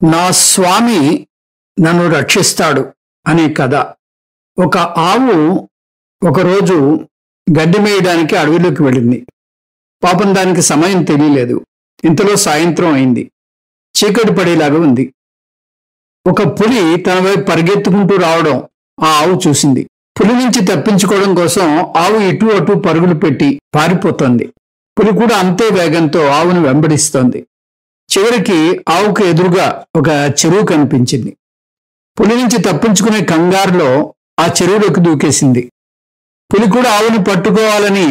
నా స్వామి నన్ను రక్షిస్తాడు అనే కథ. ఒక ఆవు ఒకరోజు గడ్డి మేయడానికి అడవిలోకి వెళ్ళింది. పాపం దానికి సమయం తెలియలేదు. ఇంతలో సాయంత్రం అయింది. చీకటి పడేలాగా ఉంది. ఒక పులి తన వైపు పరిగెత్తుకుంటూ రావడం ఆ ఆవు చూసింది. పులి నుంచి తప్పించుకోవడం కోసం ఆవు ఇటు అటు పరుగులు పెట్టి పారిపోతోంది. పులి కూడా అంతే వేగంతో ఆవును వెంబడిస్తోంది. చివరికి ఆవుకు ఎదురుగా ఒక చెరువు కనిపించింది. పులి నుంచి తప్పించుకునే కంగారులో ఆ చెరువులోకి దూకేసింది. పులి కూడా ఆవుని పట్టుకోవాలని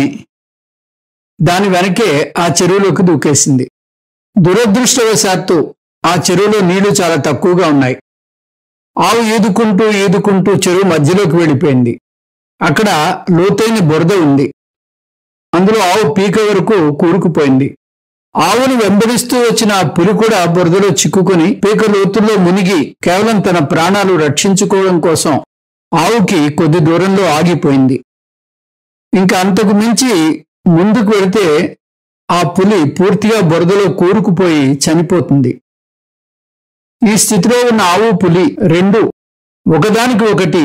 దాని వెనకే ఆ చెరువులోకి దూకేసింది. దురదృష్టవశాత్తు ఆ చెరువులో నీళ్లు చాలా తక్కువగా ఉన్నాయి. ఆవు ఈదుకుంటూ ఈదుకుంటూ చెరువు మధ్యలోకి వెళ్ళిపోయింది. అక్కడ లోతైన బురద ఉంది. అందులో ఆవు పీక వరకు కూరుకుపోయింది. ఆవును వెంబడిస్తూ వచ్చిన ఆ పులి కూడా బురదలో చిక్కుకుని పీక లోతుల్లో మునిగి కేవలం తన ప్రాణాలు రక్షించుకోవడం కోసం ఆవుకి కొద్ది దూరంలో ఆగిపోయింది. ఇంకా అంతకు మించి ముందుకు వెళితే ఆ పులి పూర్తిగా బురదలో కూరుకుపోయి చనిపోతుంది. ఈ స్థితిలో ఉన్న ఆవు పులి రెండు ఒకదానికి ఒకటి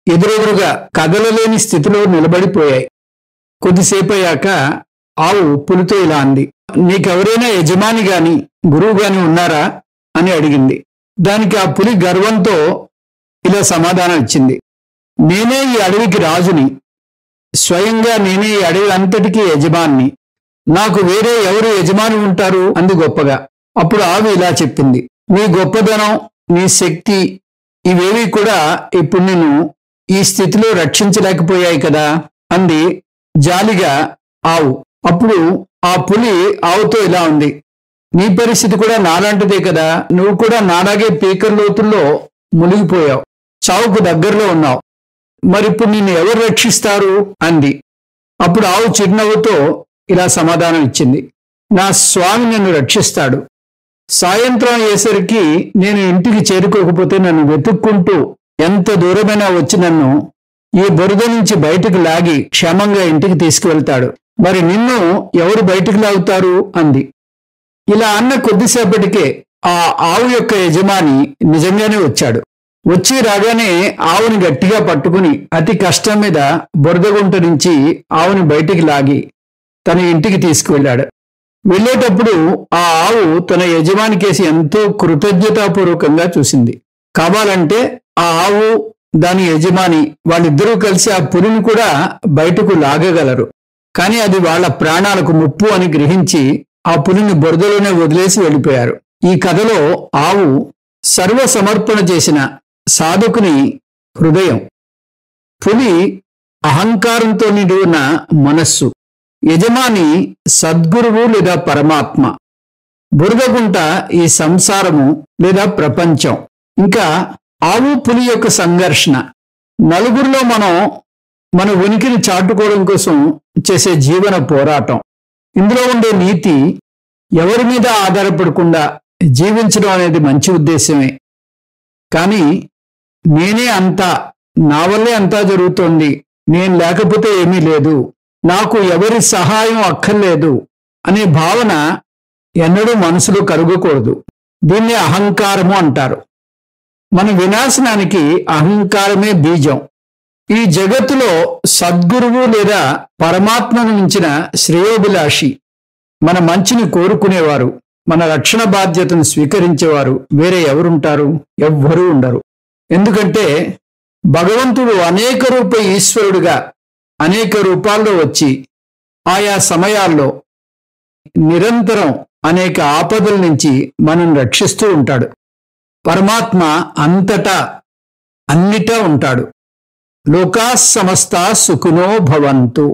ఎదురెదురుగా కదలలేని స్థితిలో నిలబడిపోయాయి. కొద్దిసేపు అయ్యాక ఆవు పులితో ఇలా అంది, నీకెవరైనా యజమాని గాని గురువు గాని ఉన్నారా అని అడిగింది. దానికి ఆ పులి గర్వంతో ఇలా సమాధానం ఇచ్చింది, నేనే ఈ అడవికి రాజుని, స్వయంగా నేనే ఈ అడవి అంతటికీ యజమాని, నాకు వేరే ఎవరు యజమాని ఉంటారు అంది గొప్పగా. అప్పుడు ఆవు ఇలా చెప్పింది, నీ గొప్పదనం, నీ శక్తి ఇవేవి కూడా ఇప్పుడు నిన్ను ఈ స్థితిలో రక్షించలేకపోయాయి కదా అంది జాలిగా ఆవు. అప్పుడు ఆ పులి ఆవుతో ఇలా ఉంది, నీ పరిస్థితి కూడా నాలాంటిదే కదా, నువ్వు కూడా నాలాగే పీకల లోతుల్లో మునిగిపోయావు, చావుకు దగ్గరలో ఉన్నావు, మరిప్పుడు నిన్ను ఎవరు రక్షిస్తారు అంది. అప్పుడు ఆవు చిరునవ్వుతో ఇలా సమాధానం ఇచ్చింది, నా స్వామి నన్ను రక్షిస్తాడు. సాయంత్రం అయ్యేసరికి నేను ఇంటికి చేరుకోకపోతే నన్ను వెతుక్కుంటూ ఎంత దూరమైనా వచ్చి నన్ను ఈ బురద నుంచి బయటకు లాగి క్షేమంగా ఇంటికి తీసుకువెళ్తాడు. మరి నిన్ను ఎవరు బయటకు లాగుతారు అంది. ఇలా అన్న కొద్దిసేపటికే ఆ ఆవు యొక్క యజమాని నిజంగానే వచ్చాడు. వచ్చి రాగానే ఆవుని గట్టిగా పట్టుకుని అతి కష్టం మీద బురదగుంట నుంచి ఆవుని బయటికి లాగి తన ఇంటికి తీసుకువెళ్ళాడు. వెళ్ళేటప్పుడు ఆ ఆవు తన యజమాని కేసి ఎంతో కృతజ్ఞతాపూర్వకంగా చూసింది. కావాలంటే ఆ ఆవు దాని యజమాని వాళ్ళిద్దరూ కలిసి ఆ పులిని కూడా బయటకు లాగగలరు. కానీ అది వాళ్ళ ప్రాణాలకు ముప్పు అని గ్రహించి ఆ పులిని బురదలోనే వదిలేసి వెళ్ళిపోయారు. ఈ కథలో ఆవు సర్వసమర్పణ చేసిన సాధకుని హృదయం, పులి అహంకారంతో నిండి ఉన్న మనస్సు, యజమాని సద్గురువు లేదా పరమాత్మ, బురదగుంట ఈ సంసారము లేదా ప్రపంచం. ఇంకా ఆవు పులి యొక్క సంఘర్షణ, నలుగురిలో మన ఉనికిని చాటుకోవడం కోసం చేసే జీవన పోరాటం. ఇందులో ఉండే నీతి, ఎవరి మీద ఆధారపడకుండా జీవించడం అనేది మంచి ఉద్దేశమే. కానీ నేనే అంతా, నా వల్లే అంతా జరుగుతోంది, నేను లేకపోతే ఏమీ లేదు, నాకు ఎవరి సహాయం అక్కర్లేదు అనే భావన ఎన్నడూ మనసులో కలుగకూడదు. దీన్ని అహంకారము అంటారు. మన వినాశనానికి అహంకారమే బీజం. ఈ జగత్తులో సద్గురువు లేదా పరమాత్మను మించిన శ్రేయోభిలాషి, మన మంచిని కోరుకునేవారు, మన రక్షణ బాధ్యతను స్వీకరించేవారు వేరే ఎవరుంటారు? ఎవ్వరూ ఉండరు. ఎందుకంటే భగవంతుడు అనేక రూప ఈశ్వరుడుగా అనేక రూపాల్లో వచ్చి ఆయా సమయాల్లో నిరంతరం అనేక ఆపదల నుంచి మనం రక్షిస్తూ ఉంటాడు. పరమాత్మ అంతటా అన్నిటా ఉంటాడు. లోకా సమస్తా సుఖినో భవంతు.